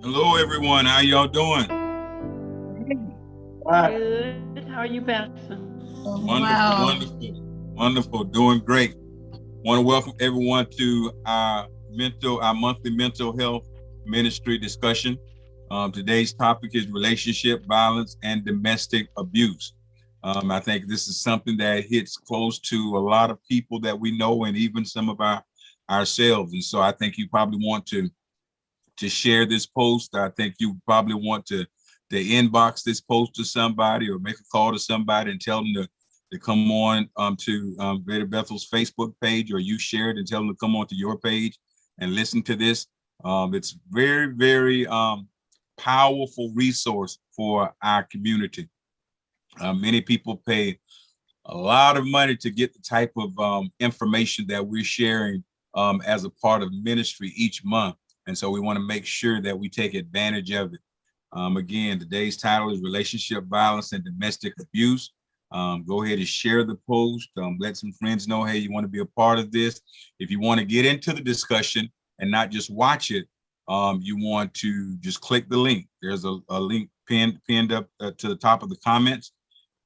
Hello, everyone. How y'all doing? Good. How are you, Pastor? Wonderful, wonderful, wonderful. Doing great. Want to welcome everyone to our monthly mental health ministry discussion. Today's topic is relationship violence and domestic abuse. I think this is something that hits close to a lot of people that we know, and even some of ourselves. And so I think you probably want to share this post. I think you probably want to inbox this post to somebody or make a call to somebody and tell them to come on to Greater Bethel's Facebook page, or you share it and tell them to come on to your page and listen to this. It's very, very powerful resource for our community. Many people pay a lot of money to get the type of information that we're sharing as a part of ministry each month. And so we want to make sure that we take advantage of it. Again, today's title is Relationship Violence and Domestic Abuse. Go ahead and share the post. Let some friends know, hey, you want to be a part of this. If you want to get into the discussion and not just watch it, you want to just click the link. There's a link pinned up to the top of the comments.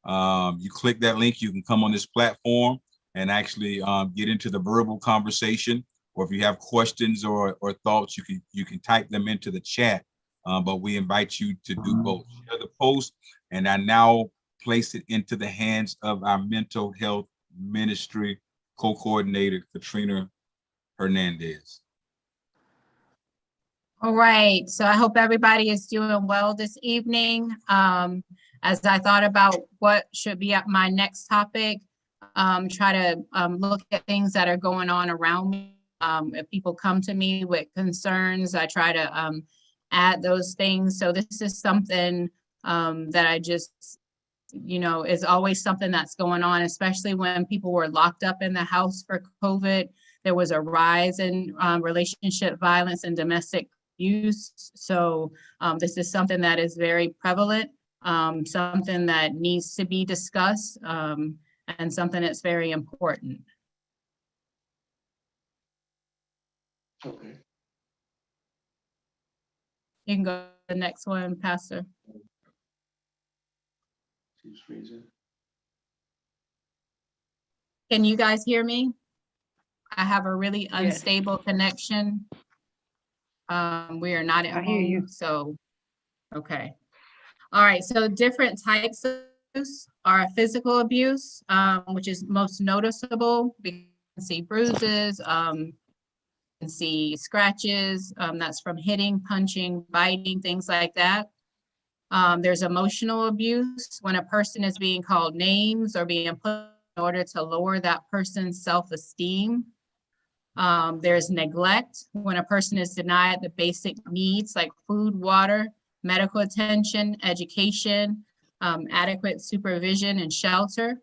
You click that link, you can come on this platform and actually get into the verbal conversation. Or if you have questions or thoughts, you can type them into the chat. But we invite you to do both. Share the post, and I now place it into the hands of our mental health ministry co-coordinator, Katrina Hernandez. All right, so I hope everybody is doing well this evening. As I thought about what should be at my next topic, try to look at things that are going on around me. If people come to me with concerns, I try to add those things. So this is something that I just, is always something that's going on, especially when people were locked up in the house for COVID. There was a rise in relationship violence and domestic abuse. So this is something that is very prevalent, something that needs to be discussed, and something that's very important. Okay. You can go to the next one, Pastor. She's freezing. Can you guys hear me? I have a really unstable connection. We are not at home. I hear you. So, okay. All right, so different types of abuse are physical abuse, which is most noticeable. We can see bruises, can see scratches, that's from hitting, punching, biting, things like that. There's emotional abuse when a person is being called names or being put in order to lower that person's self-esteem. There's neglect when a person is denied the basic needs like food, water, medical attention, education, adequate supervision and shelter.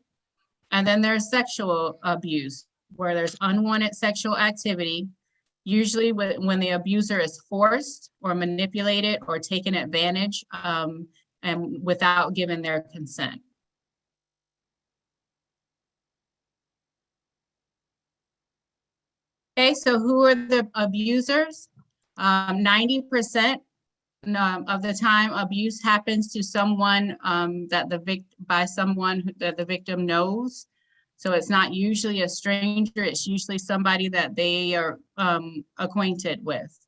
And then there's sexual abuse where there's unwanted sexual activity, usually when the abuser is forced or manipulated or taken advantage and without giving their consent. Okay, so who are the abusers? 90% of the time abuse happens to someone that the victim knows. So it's not usually a stranger, it's usually somebody that they are acquainted with.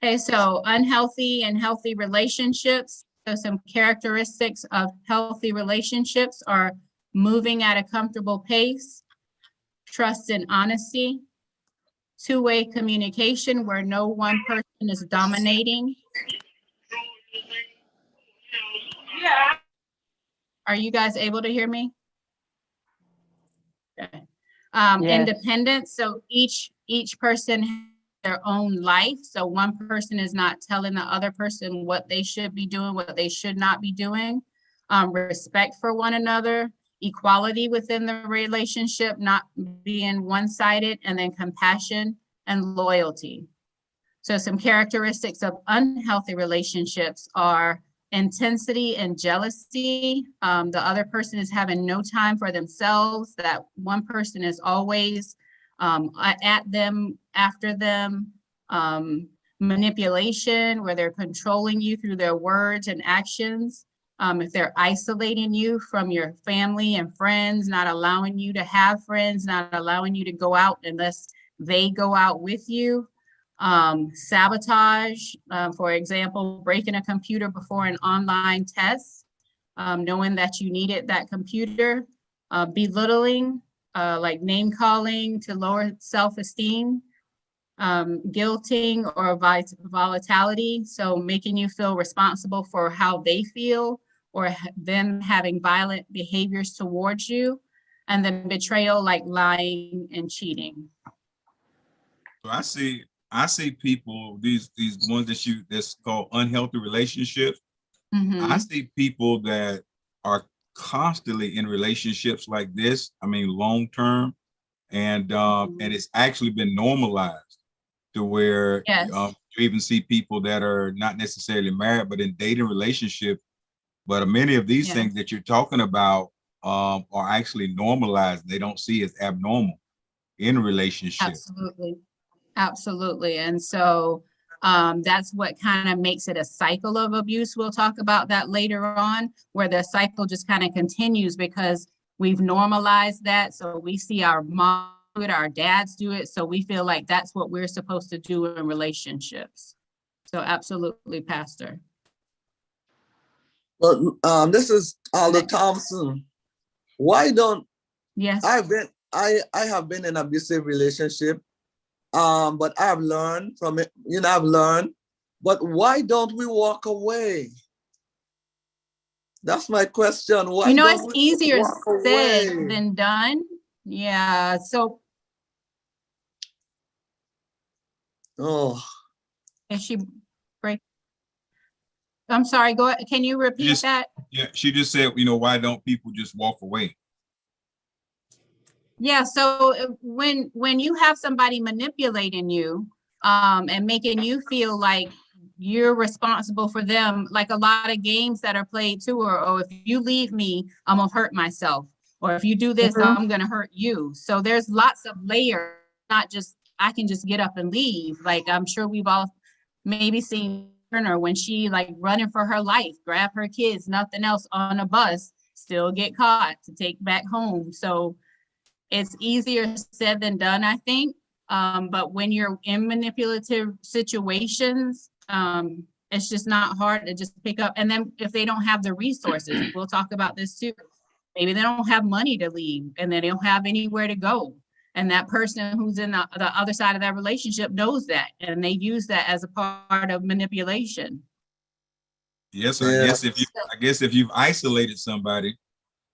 Okay, so unhealthy and healthy relationships. So some characteristics of healthy relationships are moving at a comfortable pace, trust and honesty, two-way communication where no one person is dominating. Yeah. Are you guys able to hear me? Okay. Yes. Independence. So each person has their own life. So one person is not telling the other person what they should be doing, what they should not be doing. Respect for one another, equality within the relationship, not being one-sided, and then compassion and loyalty. So some characteristics of unhealthy relationships are intensity and jealousy. The other person is having no time for themselves. That one person is always at them, after them. Manipulation, where they're controlling you through their words and actions. If they're isolating you from your family and friends, not allowing you to have friends, not allowing you to go out unless they go out with you. Sabotage, for example, breaking a computer before an online test, knowing that you needed that computer. Belittling, like name calling to lower self-esteem. Guilting or volatility, so making you feel responsible for how they feel or them having violent behaviors towards you. And then betrayal, like lying and cheating. So I see people, these ones that's called unhealthy relationships. Mm-hmm. I see people that are constantly in relationships like this. I mean, long term, and it's actually been normalized to where Yes. you even see people that are not necessarily married, but in dating relationships. But many of these things that you're talking about are actually normalized. They don't see as abnormal in relationships. Absolutely. Absolutely. And so that's what kind of makes it a cycle of abuse. We'll talk about that later on, where the cycle just kind of continues because we've normalized that. So we see our mom do it, our dads do it. So we feel like that's what we're supposed to do in relationships. So absolutely, Pastor. But this is Aldo Thompson. Why don't I have been in an abusive relationship, but I've learned from it. I've learned. But why don't we walk away? That's my question. Why it's easier said than done. Yeah. So. Oh. Is she break? I'm sorry, go ahead. Can you repeat that? Yeah, she just said, why don't people just walk away? Yeah, so when you have somebody manipulating you and making you feel like you're responsible for them, like a lot of games that are played too, or if you leave me, I'm gonna hurt myself. Or if you do this, I'm gonna hurt you. So there's lots of layers, not just, I can just get up and leave. Like I'm sure we've all maybe seen her when she like running for her life, grab her kids, nothing else on a bus, still get caught to take back home. So it's easier said than done, I think. But when you're in manipulative situations, it's just not hard to just pick up. And then if they don't have the resources, we'll talk about this too. Maybe they don't have money to leave and they don't have anywhere to go. And that person who's in the other side of that relationship knows that, and they use that as a part of manipulation. Yes, I guess if you've isolated somebody,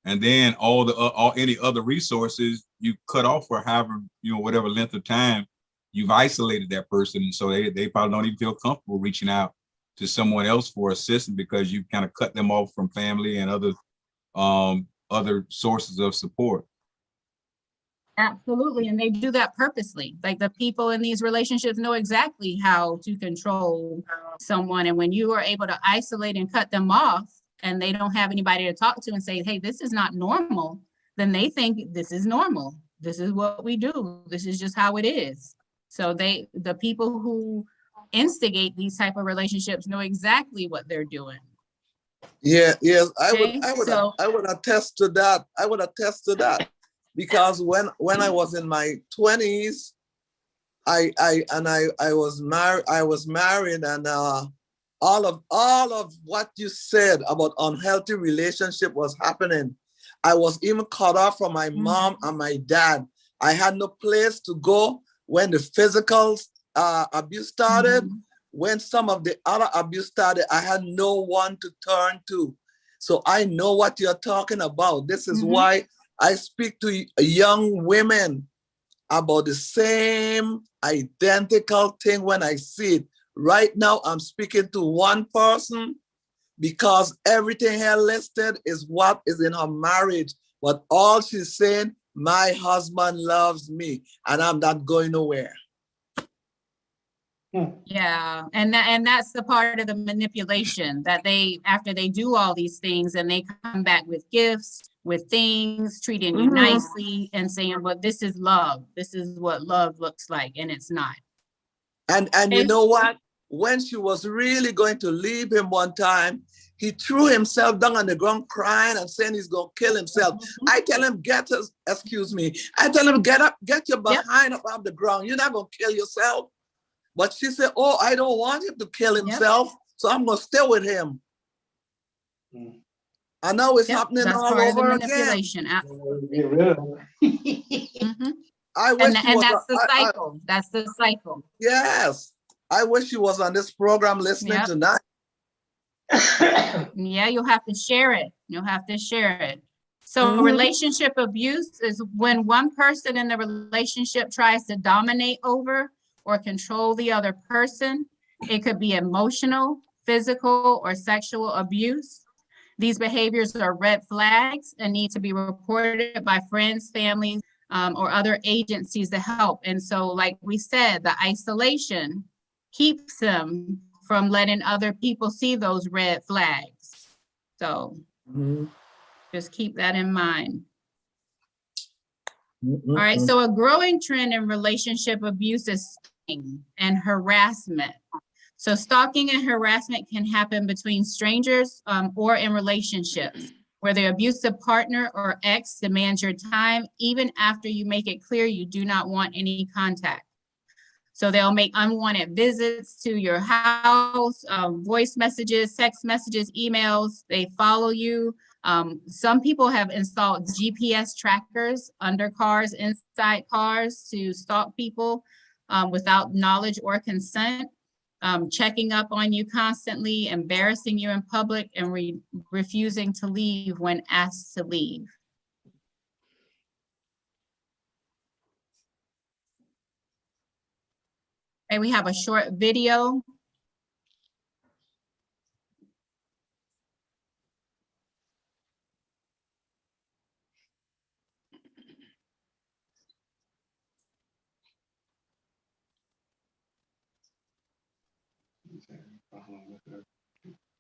and then all any other resources you cut off for however whatever length of time, you've isolated that person, and so they probably don't even feel comfortable reaching out to someone else for assistance because you kind of cut them off from family and other sources of support. Absolutely. And they do that purposely. Like the people in these relationships know exactly how to control someone. And when you are able to isolate and cut them off and they don't have anybody to talk to and say, hey, this is not normal, then they think this is normal. This is what we do. This is just how it is. So the people who instigate these type of relationships know exactly what they're doing. Yes, I would attest to that. Because when I was in my 20s, I was married, and all of what you said about unhealthy relationship was happening, I was even cut off from my mom and my dad. I had no place to go when the physical abuse started. When some of the other abuse started, I had no one to turn to. So I know what you're talking about. This is why I speak to young women about the same identical thing when I see it. Right now, I'm speaking to one person because everything here listed is what is in her marriage. But all she's saying, my husband loves me and I'm not going nowhere. Yeah, and that's the part of the manipulation that they, after they do all these things and they come back with gifts, with things, treating you nicely and saying, well, this is love. This is what love looks like, and it's not. And you know what? When she was really going to leave him one time, he threw himself down on the ground crying and saying he's going to kill himself. I tell him, excuse me. I tell him, get up, get your behind up off the ground. You're not going to kill yourself. But she said, oh, I don't want him to kill himself, so I'm going to stay with him. I know it's happening all over again. Get rid of I wish and that's the cycle. That's the cycle. Yes. I wish she was on this program listening tonight. Yeah, you'll have to share it. You'll have to share it. So relationship abuse is when one person in the relationship tries to dominate over or control the other person. It could be emotional, physical, or sexual abuse. These behaviors are red flags and need to be reported by friends, families, or other agencies to help. And so, like we said, the isolation keeps them from letting other people see those red flags. So just keep that in mind. All right, so a growing trend in relationship abuse is stalking and harassment. So stalking and harassment can happen between strangers or in relationships where the abusive partner or ex demands your time even after you make it clear you do not want any contact. So they'll make unwanted visits to your house, voice messages, text messages, emails. They follow you. Some people have installed GPS trackers under cars, inside cars to stalk people without knowledge or consent, checking up on you constantly, embarrassing you in public, and refusing to leave when asked to leave. Okay, we have a short video.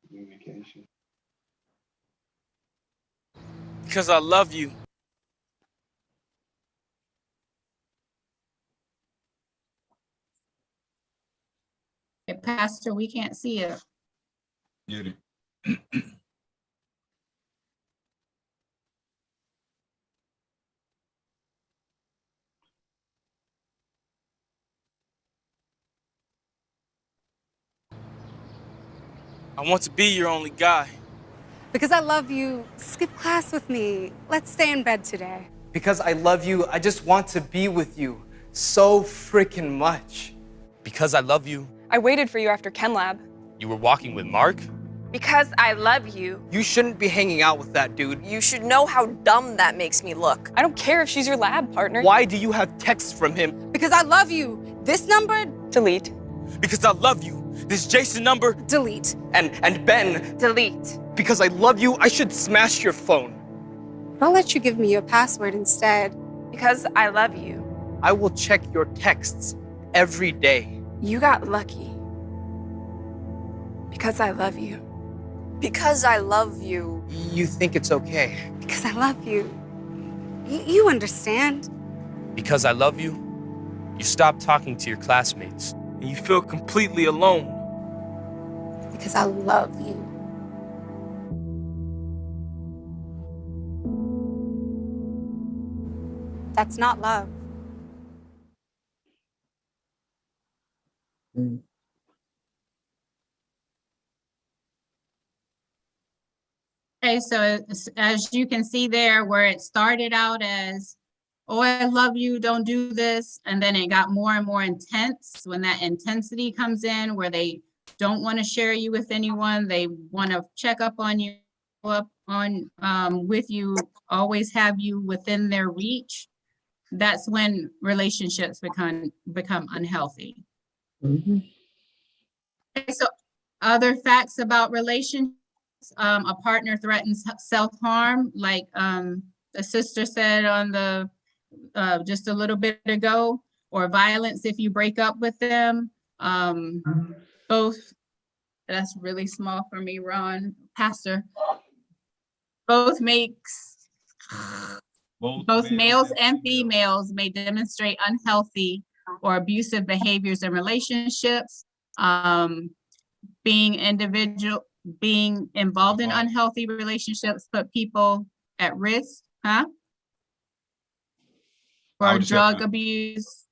Communication. Because I love you. Okay, Pastor, we can't see it. Get it. I want to be your only guy. Because I love you, skip class with me. Let's stay in bed today. Because I love you, I just want to be with you so freaking much. Because I love you. I waited for you after Chem Lab. You were walking with Mark? Because I love you. You shouldn't be hanging out with that dude. You should know how dumb that makes me look. I don't care if she's your lab partner. Why do you have texts from him? Because I love you. This number, Delete. Because I love you. This Jason number, delete. And Ben, Delete. because I love you, I should smash your phone. I'll let you give me your password instead. Because I love you. I will check your texts every day. You got lucky. Because I love you. Because I love you. You think it's okay? Because I love you. You understand. because I love you, you stop talking to your classmates and you feel completely alone. Because I love you. That's not love. Okay, so as you can see there, where it started out as, oh, I love you, don't do this. And then it got more and more intense. When that intensity comes in, where they don't want to share you with anyone, they want to check up on you, with you, always have you within their reach. That's when relationships become unhealthy. Mm-hmm. Okay, so other facts about relationships, a partner threatens self-harm, like the sister said on the just a little bit ago, or violence if you break up with them. Both, that's really small for me, Ron, Pastor. Both males and females may demonstrate unhealthy or abusive behaviors in relationships. Being involved in unhealthy relationships put people at risk, for drug abuse,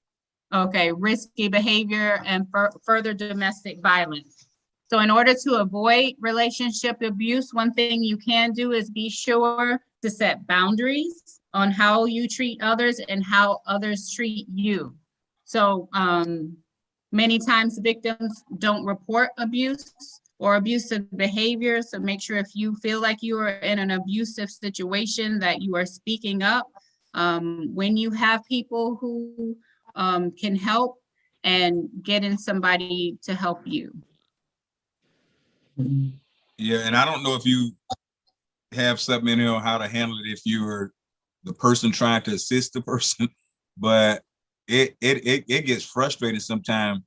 okay, risky behavior, and further domestic violence. So in order to avoid relationship abuse, one thing you can do is be sure to set boundaries on how you treat others and how others treat you. So many times victims don't report abuse or abusive behavior. So make sure if you feel like you are in an abusive situation that you are speaking up. When you have people who can help, and getting somebody to help you. Yeah, and I don't know if you have something in there on how to handle it if you're the person trying to assist the person, but it gets frustrating sometimes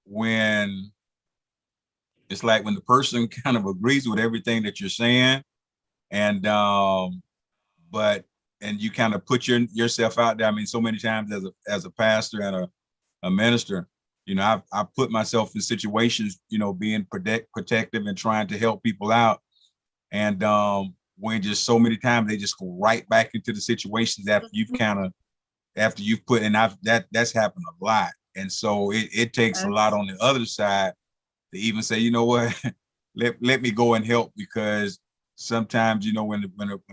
when it's like when the person kind of agrees with everything that you're saying, and and you kind of put yourself out there. I mean, so many times as a pastor and a minister, you know, I've put myself in situations, you know, being protective and trying to help people out. And when just so many times they just go right back into the situations after you've put, and that's happened a lot. And so it takes a lot on the other side to even say, you know what, let me go and help, because sometimes, you know, when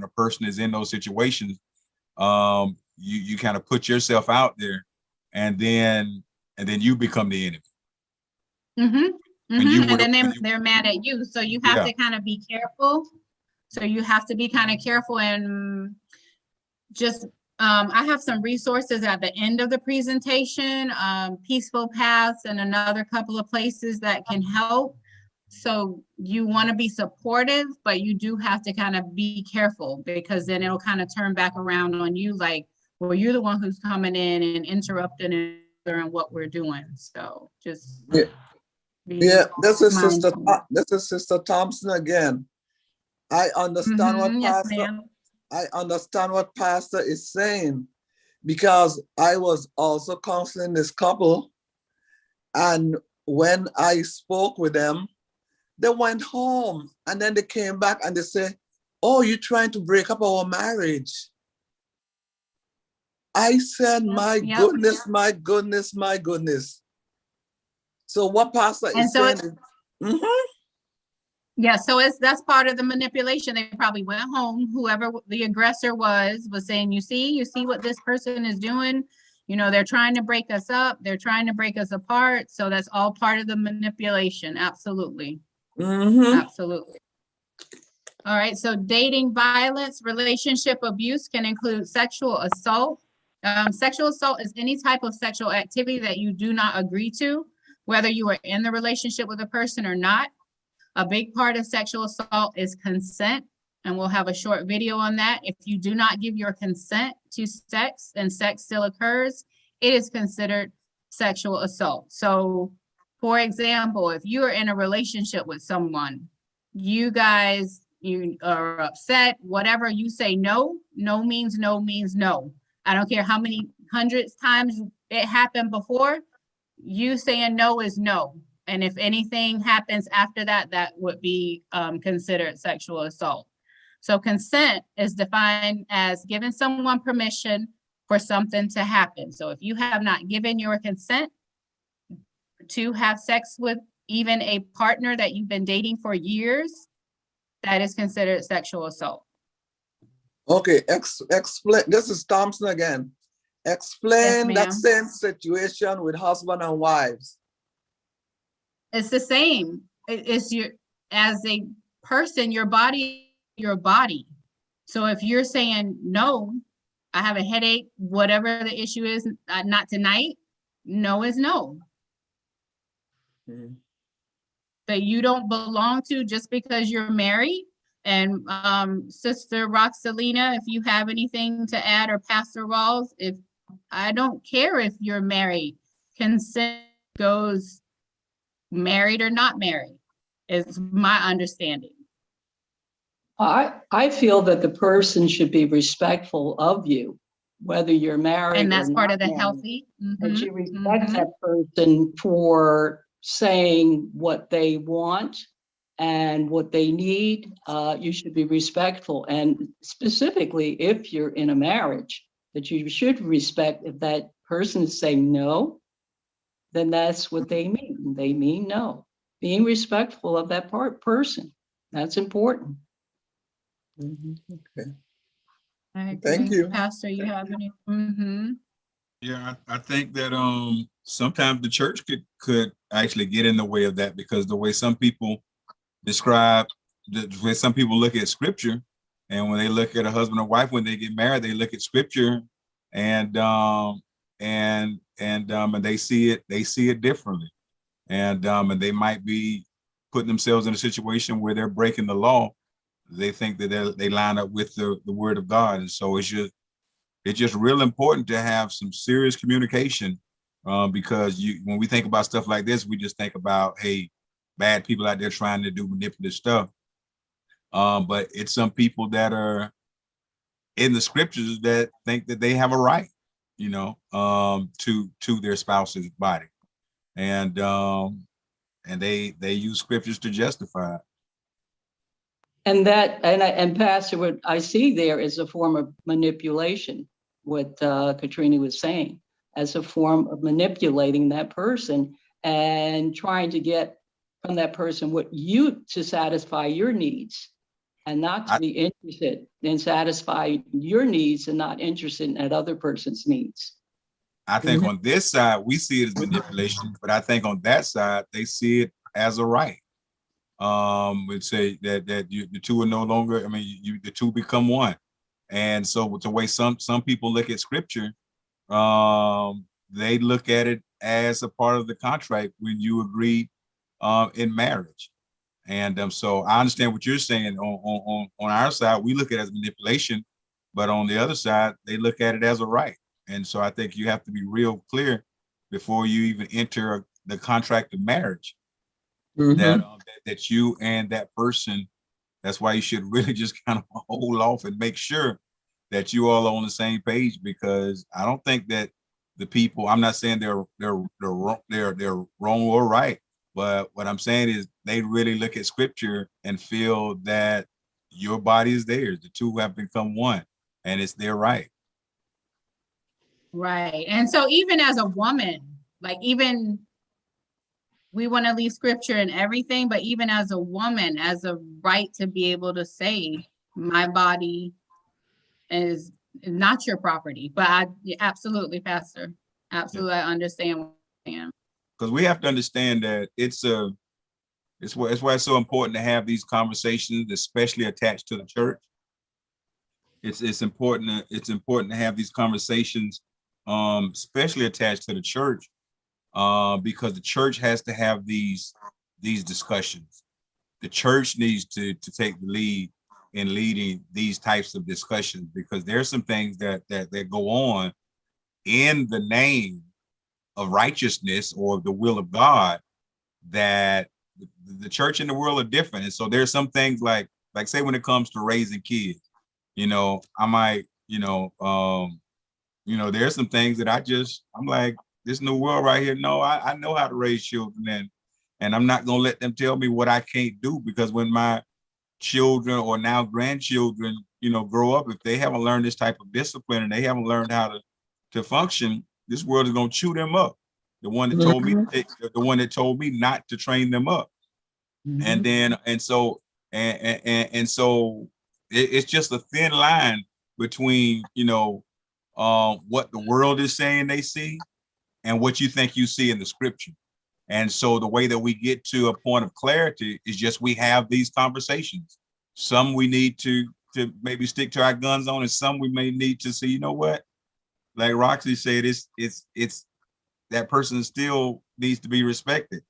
a person is in those situations, you kind of put yourself out there, and then you become the enemy. And then they're mad at you. So you have to kind of be careful. So you have to be kind of careful, and just, I have some resources at the end of the presentation, Peaceful Paths and another couple of places that can help. So you want to be supportive, but you do have to kind of be careful, because then it'll kind of turn back around on you, like, well, you're the one who's coming in and interrupting and what we're doing. So just this is Sister Thompson again. I understand I understand what Pastor is saying, because I was also counseling this couple, and when I spoke with them, they went home, and then they came back and they said, oh, you're trying to break up our marriage. I said, my goodness, my goodness, my goodness. So what Pastor is saying is, yeah, so that's part of the manipulation. They probably went home, whoever the aggressor was saying, you see what this person is doing? You know, they're trying to break us up. They're trying to break us apart. So that's all part of the manipulation. Absolutely. Absolutely. All right, so dating violence, relationship abuse can include sexual assault. Sexual assault is any type of sexual activity that you do not agree to, whether you are in the relationship with a person or not. A big part of sexual assault is consent, and we'll have a short video on that. If you do not give your consent to sex and sex still occurs, it is considered sexual assault. So, for example, if you are in a relationship with someone, you are upset, whatever, you say no means no means no. I don't care how many hundreds times it happened before, you saying no is no. And if anything happens after that, that would be considered sexual assault. So consent is defined as giving someone permission for something to happen. So if you have not given your consent to have sex with even a partner that you've been dating for years, that is considered sexual assault. Okay, explain. This is Thompson again. Explain that same situation with husband and wives. It's the same. It's as a person, your body. So if you're saying, no, I have a headache, whatever the issue is, not tonight, no is no. That you don't belong to just because you're married. And Sister Roxalina, if you have anything to add, or Pastor Rawls, if I don't care if you're married, consent goes married or not married, is my understanding. I feel that the person should be respectful of you, whether you're married and that's or part not of the married. healthy. And you respect that person for saying what they want and what they need. You should be respectful. And specifically, if you're in a marriage, that you should respect. If that person is saying no, then that's what they mean. They mean no. Being respectful of that person. That's important. Okay. Thank you. Pastor, you have any? Yeah, I think that sometimes the church could actually get in the way of that, because the way some people describe, the way some people look at scripture, and when they look at a husband or wife when they get married, they look at scripture and they see it differently, and they might be putting themselves in a situation where they're breaking the law. They think that they line up with the word of God, and so it's just real important to have some serious communication, because when we think about stuff like this, we just think about, hey, bad people out there trying to do manipulative stuff. But it's some people that are in the scriptures that think that they have a right, to their spouse's body, and they use scriptures to justify it. And Pastor, what I see there is a form of manipulation, what Katrina was saying, as a form of manipulating that person and trying to get from that person to satisfy your needs, and not to be interested in satisfy your needs and not interested in that other person's needs. I think on this side, we see it as manipulation, but I think on that side, they see it as a right. Would say that the two are no longer, the two become one. And so with the way some people look at scripture, they look at it as a part of the contract when you agree in marriage. And so I understand what you're saying. On our side, we look at it as manipulation, but on the other side, they look at it as a right. And so I think you have to be real clear before you even enter the contract of marriage, that you and that person, that's why you should really just kind of hold off and make sure that you all are on the same page, because I don't think that the people, I'm not saying they're wrong or right, but what I'm saying is they really look at scripture and feel that your body is theirs. The two have become one, and it's their right. Right. And so even as a woman, we want to leave scripture and everything, but even as a woman, as a right to be able to say, my body is not your property. But absolutely, Pastor. Absolutely, I understand what you're saying. Because we have to understand that it's why it's so important to have these conversations, especially attached to the church. It's important to have these conversations, especially attached to the church, because the church has to have these discussions. The church needs to take the lead in leading these types of discussions, because there's some things that go on in the name of righteousness or the will of God that the church and the world are different. And so there's some things like say when it comes to raising kids, I might, there's some things that I'm like, this new world right here. No, I know how to raise children, and I'm not gonna let them tell me what I can't do, because when my children or now grandchildren, grow up, if they haven't learned this type of discipline and they haven't learned how to function, this world is gonna chew them up. The one that told me not to train them up. And so And so it's just a thin line between, what the world is saying they see and what you think you see in the scripture. And so the way that we get to a point of clarity is just we have these conversations. Some we need to maybe stick to our guns on, and some we may need to say, you know what, like Roxy said, it's that person still needs to be respected,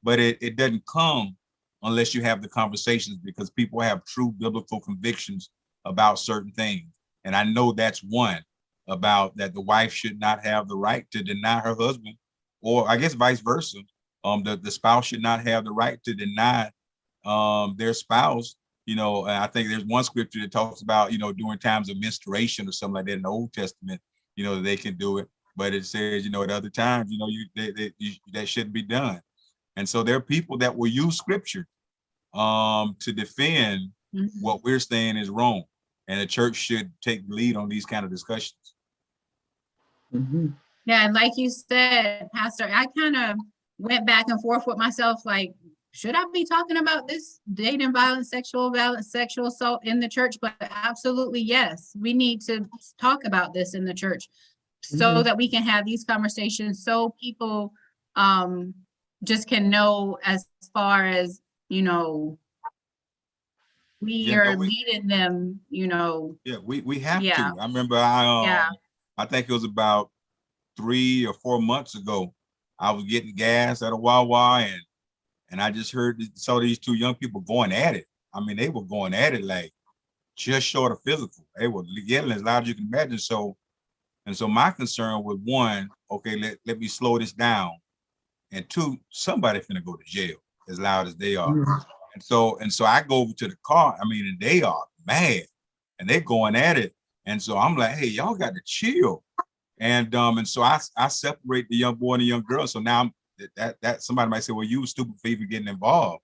but it doesn't come unless you have the conversations, because people have true biblical convictions about certain things. And I know that's one, about that the wife should not have the right to deny her husband, or I guess vice versa. The spouse should not have the right to deny their spouse. And I think there's one scripture that talks about, during times of menstruation or something like that in the Old Testament, they can do it. But it says, at other times, that shouldn't be done. And so there are people that will use scripture to defend what we're saying is wrong. And the church should take the lead on these kind of discussions. Yeah, and like you said, Pastor, I kind of went back and forth with myself, like, should I be talking about this dating violence, sexual assault in the church? But absolutely, yes, we need to talk about this in the church so that we can have these conversations, so people just can know, as far as, we are leading them, Yeah, we have to. I remember I think it was about 3 or 4 months ago, I was getting gas at a Wawa, and I just saw these two young people going at it. I mean, they were going at it like just short of physical. They were yelling as loud as you can imagine. So my concern was, one, okay, let me slow this down. And two, somebody finna go to jail as loud as they are. And so I go over to the car. I mean, and they are mad and they're going at it. And so I'm like, hey, y'all got to chill. And so I separate the young boy and the young girl. So now that somebody might say, well, you were stupid for even getting involved.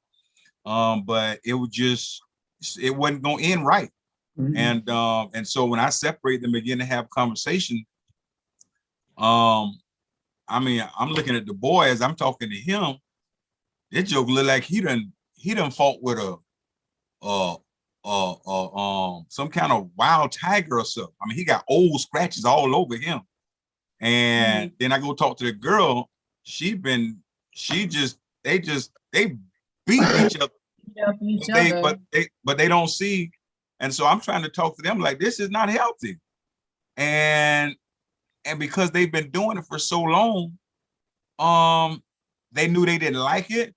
But it wasn't gonna end right. And so when I separate them, begin to have conversation, I mean, I'm looking at the boy as I'm talking to him. That joke look like he done fought with some kind of wild tiger or something. I mean, he got old scratches all over him. And then I go talk to the girl. They beat each other. But they don't see. And so I'm trying to talk to them like, this is not healthy. And because they've been doing it for so long, they knew they didn't like it,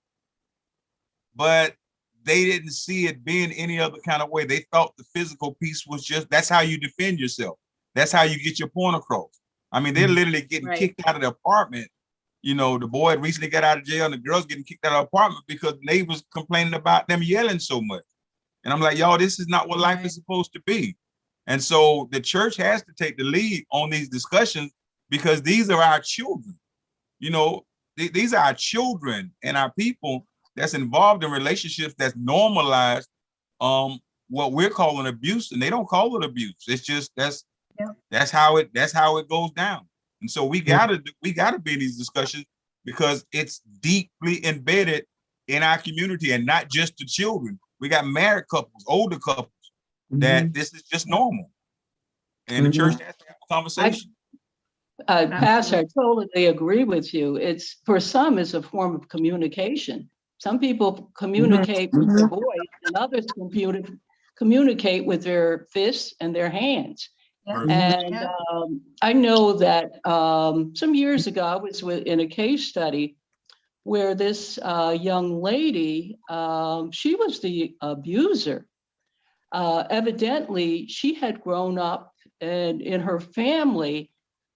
but they didn't see it being any other kind of way. They thought the physical piece was that's how you defend yourself. That's how you get your point across. I mean, they're literally getting kicked out of the apartment. The boy recently got out of jail and the girl's getting kicked out of the apartment because neighbors complaining about them yelling so much. And I'm like, y'all, this is not what life is supposed to be. And so the church has to take the lead on these discussions, because these are our children. These are our children and our people that's involved in relationships that's normalized what we're calling abuse, and they don't call it abuse. It's just that's how it goes down. And so we gotta be in these discussions, because it's deeply embedded in our community, and not just the children. We got married couples, older couples, that this is just normal. And the church has to have a conversation. Pastor, I totally agree with you. It's, for some, it's a form of communication. Some people communicate with their voice, and others communicate with their fists and their hands. And I know that some years ago, I was in a case study where this young lady, she was the abuser. Evidently, she had grown up, and in her family,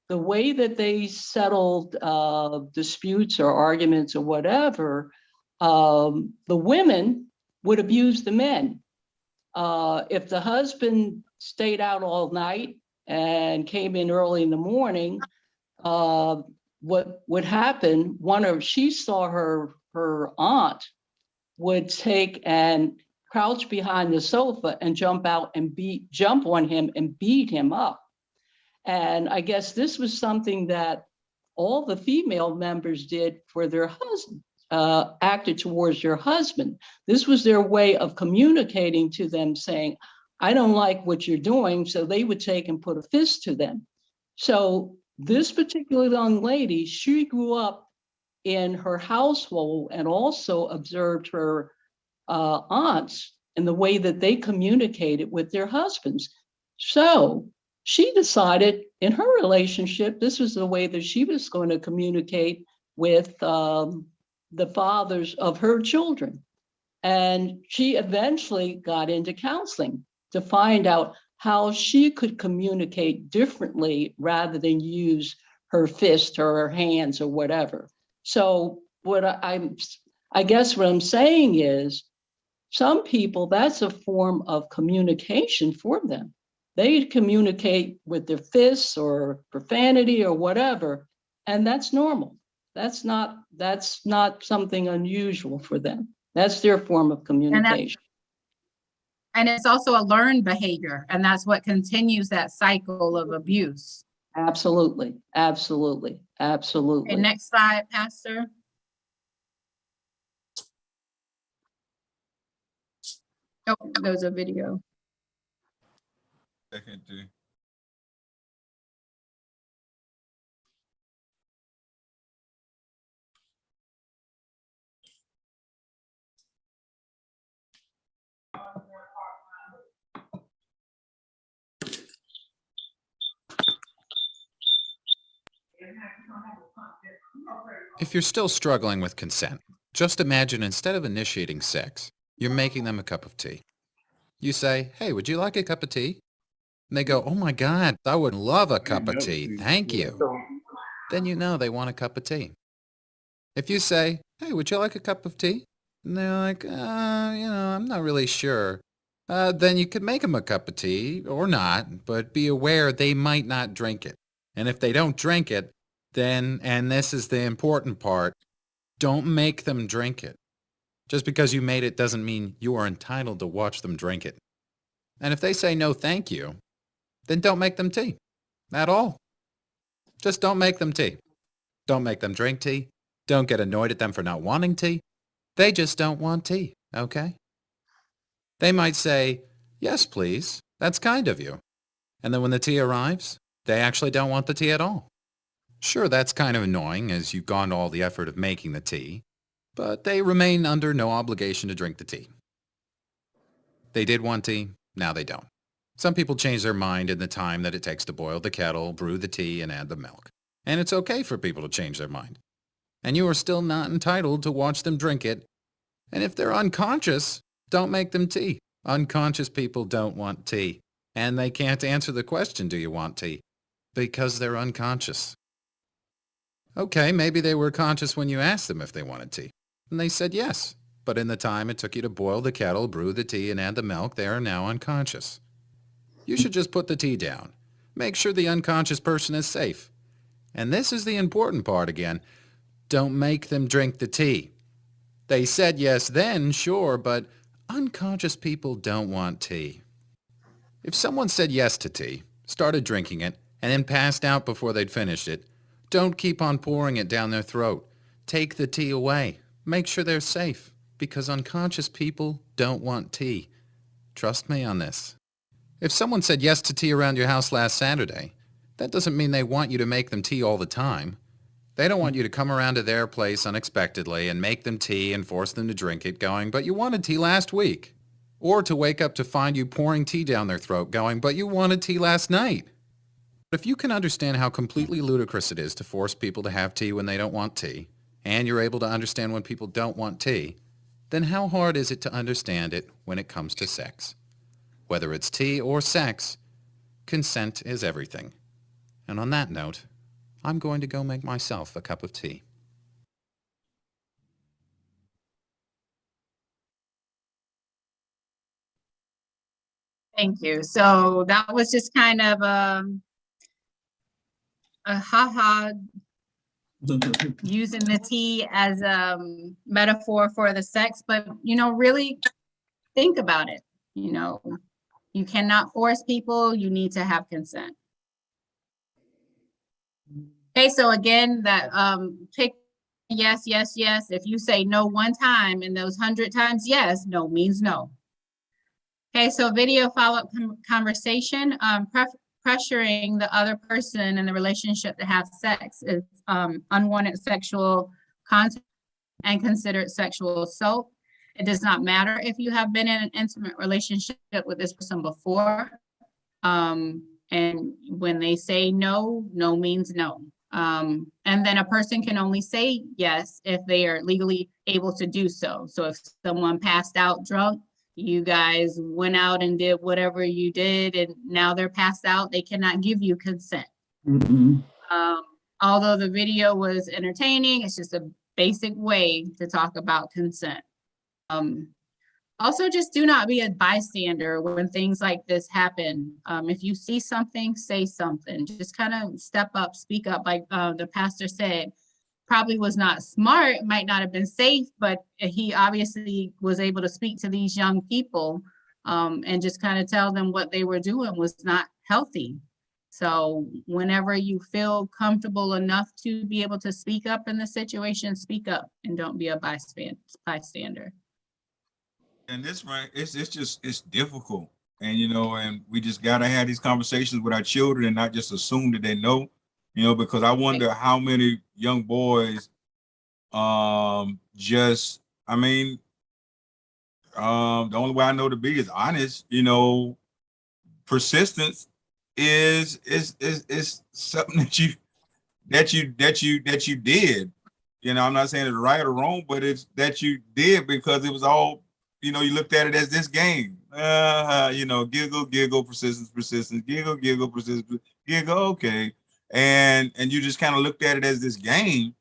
the way that they settled disputes or arguments or whatever, the women would abuse the men. If the husband stayed out all night and came in early in the morning, what would happen, she saw her aunt would take and crouch behind the sofa and jump on him and beat him up. And I guess this was something that all the female members did for their husbands. acted towards your husband. This was their way of communicating to them, saying, I don't like what you're doing. So they would take and put a fist to them. So this particular young lady, she grew up in her household and also observed her aunts and the way that they communicated with their husbands. So she decided in her relationship, this was the way that she was going to communicate with the fathers of her children. And she eventually got into counseling to find out how she could communicate differently rather than use her fist or her hands or whatever. So what I guess what I'm saying is, some people, that's a form of communication for them. They communicate with their fists or profanity or whatever, and that's normal. That's not something unusual for them. That's their form of communication. And it's also a learned behavior, and that's what continues that cycle of abuse. Absolutely, absolutely, absolutely. And next slide, Pastor. Oh, there's a video. Second, If you're still struggling with consent, just imagine instead of initiating sex, you're making them a cup of tea. You say, hey, would you like a cup of tea? And they go, oh my God, I would love a cup of tea. Thank you. Then you know they want a cup of tea. If you say, hey, would you like a cup of tea? And they're like, I'm not really sure. Then you could make them a cup of tea or not, but be aware they might not drink it. And if they don't drink it, then, and this is the important part, don't make them drink it. Just because you made it doesn't mean you are entitled to watch them drink it. And if they say no thank you, then don't make them tea. At all. Just don't make them tea. Don't make them drink tea. Don't get annoyed at them for not wanting tea. They just don't want tea, okay? They might say, yes, please. That's kind of you. And then when the tea arrives, they actually don't want the tea at all. Sure, that's kind of annoying as you've gone to all the effort of making the tea, but they remain under no obligation to drink the tea. They did want tea, now they don't. Some people change their mind in the time that it takes to boil the kettle, brew the tea, and add the milk. And it's okay for people to change their mind. And you are still not entitled to watch them drink it. And if they're unconscious, don't make them tea. Unconscious people don't want tea. And they can't answer the question, do you want tea? Because they're unconscious. Okay, maybe they were conscious when you asked them if they wanted tea. And they said yes. But in the time it took you to boil the kettle, brew the tea, and add the milk, they are now unconscious. You should just put the tea down. Make sure the unconscious person is safe. And this is the important part again. Don't make them drink the tea. They said yes then, sure, but unconscious people don't want tea. If someone said yes to tea, started drinking it, and then passed out before they'd finished it, don't keep on pouring it down their throat. Take the tea away. Make sure they're safe, because unconscious people don't want tea. Trust me on this. If someone said yes to tea around your house last Saturday, that doesn't mean they want you to make them tea all the time. They don't want you to come around to their place unexpectedly and make them tea and force them to drink it going, but you wanted tea last week. Or to wake up to find you pouring tea down their throat going, but you wanted tea last night. But if you can understand how completely ludicrous it is to force people to have tea when they don't want tea, and you're able to understand when people don't want tea, then how hard is it to understand it when it comes to sex? Whether it's tea or sex, consent is everything. And on that note, I'm going to go make myself a cup of tea. Thank you. So that was just kind of a haha, using the tea as a metaphor for the sex, but really think about it. You cannot force people. You need to have consent. Okay, so again, that yes, yes, yes. If you say no one time and those 100 times yes, no means no. Okay, so video follow-up conversation, pressuring the other person in the relationship to have sex is unwanted sexual contact and considered sexual assault. It does not matter if you have been in an intimate relationship with this person before. And when they say no, no means no. And then a person can only say yes if they are legally able to do so. So if someone passed out drunk, you guys went out and did whatever you did, and now they're passed out, they cannot give you consent. Although the video was entertaining, it's just a basic way to talk about consent. Also, just do not be a bystander when things like this happen. If you see something, say something. Just kind of step up, speak up, like the pastor said. Probably was not smart, might not have been safe, but he obviously was able to speak to these young people and just kind of tell them what they were doing was not healthy. So whenever you feel comfortable enough to be able to speak up in the situation, speak up and don't be a bystander. And this, right, it's difficult. And, you know, and we just got to have these conversations with our children and not just assume that they know, you know, because I wonder how many young boys just, I mean, the only way I know to be is honest, you know, persistence is something that you did. You know, I'm not saying it's right or wrong, but it's that you did because it was all, you know, you looked at it as this game. You know, giggle, persistence, giggle, persistence, giggle, okay. And you just kind of looked at it as this game.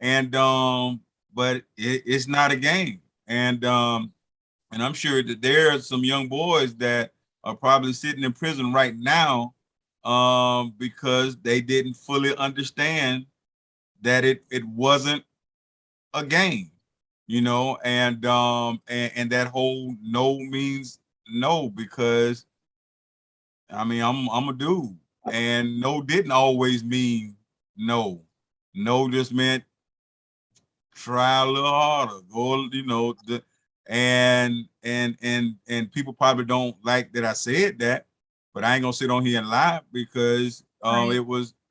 And but it's not a game. And I'm sure that there are some young boys that are probably sitting in prison right now because they didn't fully understand that it wasn't a game, you know, and that whole no means no, because I mean I'm a dude, and no didn't always mean no. No just meant try a little harder, go, you know, and people probably don't like that I said that, but I ain't gonna sit on here and lie because Right.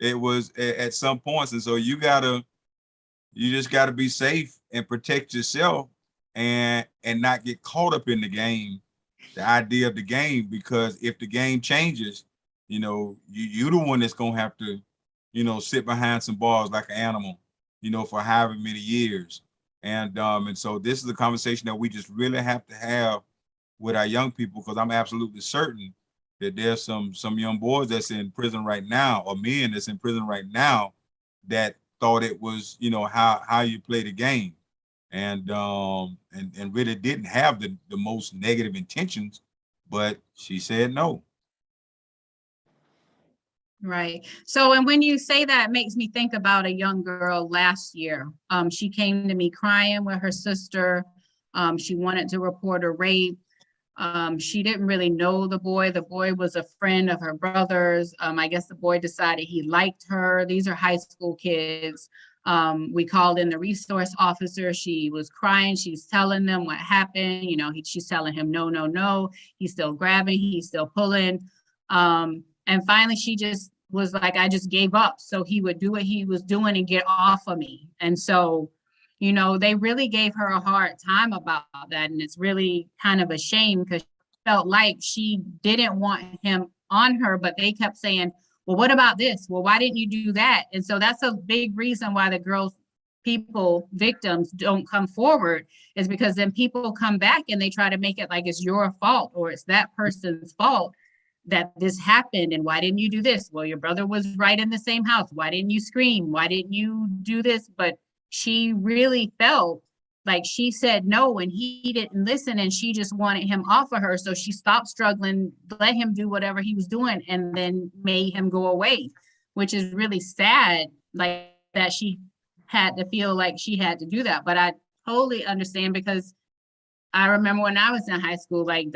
it was at some points, and so you just gotta be safe and protect yourself and not get caught up in the game, the idea of the game, because if the game changes, you know, you the one that's gonna have to, you know, sit behind some bars like an animal, you know, for however many years. And so this is a conversation that we just really have to have with our young people, because I'm absolutely certain that there's some young boys that's in prison right now, or men that's in prison right now, that thought it was, you know, how you play the game, and really didn't have the most negative intentions, but she said no. Right. So, and when you say that, it makes me think about a young girl last year. She came to me crying with her sister. She wanted to report a rape. She didn't really know the boy. The boy was a friend of her brother's. I guess the boy decided he liked her. These are high school kids. We called in the resource officer. She was crying. She's telling them what happened. You know, she's telling him, no, no, no. He's still grabbing. He's still pulling. And finally, she just was like, I just gave up so he would do what he was doing and get off of me. And so, you know, they really gave her a hard time about that. And it's really kind of a shame because she felt like she didn't want him on her, but they kept saying, well, what about this? Well, why didn't you do that? And so that's a big reason why the victims don't come forward, is because then people come back and they try to make it like it's your fault or it's that person's fault that this happened. And why didn't you do this? Well, your brother was right in the same house. Why didn't you scream? Why didn't you do this? But she really felt like she said no and he didn't listen, and she just wanted him off of her. So she stopped struggling, let him do whatever he was doing, and then made him go away, which is really sad, like that she had to feel like she had to do that. But I totally understand, because I remember when I was in high school, like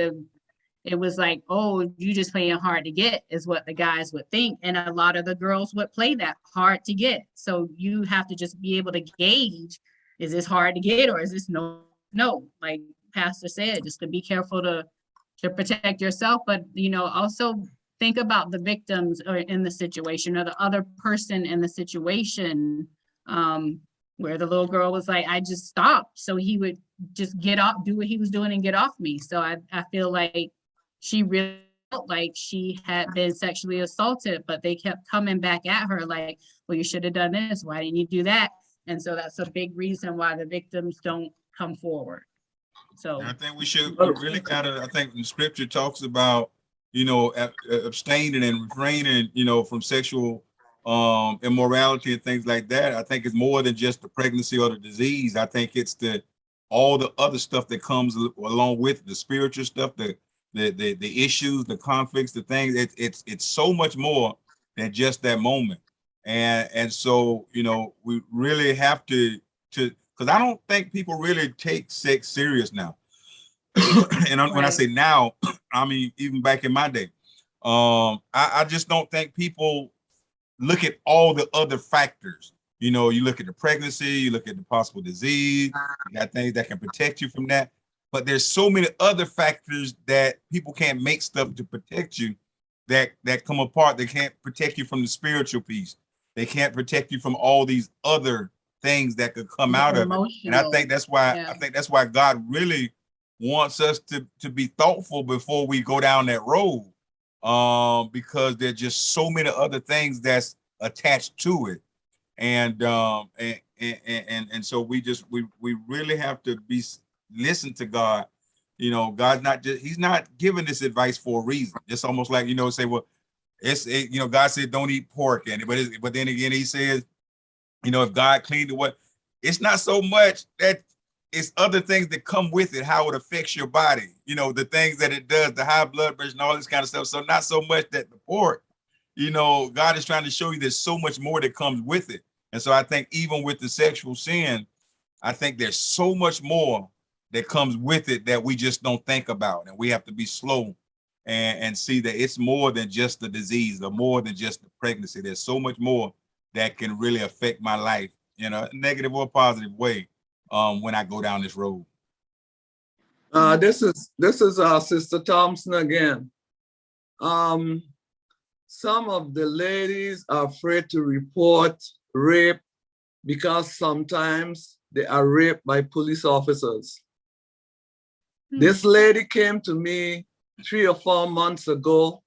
it was like, oh, you just playing hard to get is what the guys would think. And a lot of the girls would play that hard to get. So you have to just be able to gauge, is this hard to get or is this no? Like Pastor said, just to be careful to protect yourself, but also think about the victims or in the situation or the other person in the situation, where the little girl was like, I just stopped. So he would just get off, do what he was doing and get off me. So I feel like she really felt like she had been sexually assaulted, but they kept coming back at her like, well, you should have done this. Why didn't you do that? And so that's a big reason why the victims don't come forward. So I think we really gotta, I think the scripture talks about, abstaining and refraining, from sexual immorality and things like that. I think it's more than just the pregnancy or the disease. I think it's all the other stuff that comes along with the spiritual stuff, the issues, the conflicts, the things. It's so much more than just that moment. And so, we really have to because I don't think people really take sex serious now. And when I say now, I mean even back in my day. I just don't think people look at all the other factors. You look at the pregnancy, you look at the possible disease, you got things that can protect you from that. But there's so many other factors that people can't make stuff to protect you that come apart. They can't protect you from the spiritual piece. They can't protect you from all these other things that could come out of it. And I think that's why God really wants us to be thoughtful before we go down that road. Because there's just so many other things that's attached to it. And so we really have to listen to God. God's he's not giving this advice for a reason. It's almost like, say, well, God said don't eat pork, but then again he says, if God cleaned it, what? It's not so much that it's other things that come with it, how it affects your body, the things that it does, the high blood pressure and all this kind of stuff. So not so much that the pork, God is trying to show you there's so much more that comes with it. And so I think even with the sexual sin, I think there's so much more that comes with it that we just don't think about. And we have to be slow and see that it's more than just the disease or more than just the pregnancy. There's so much more that can really affect my life in a negative or positive way when I go down this road. This is Sister Thompson again. Some of the ladies are afraid to report rape because sometimes they are raped by police officers. This lady came to me 3 or 4 months ago,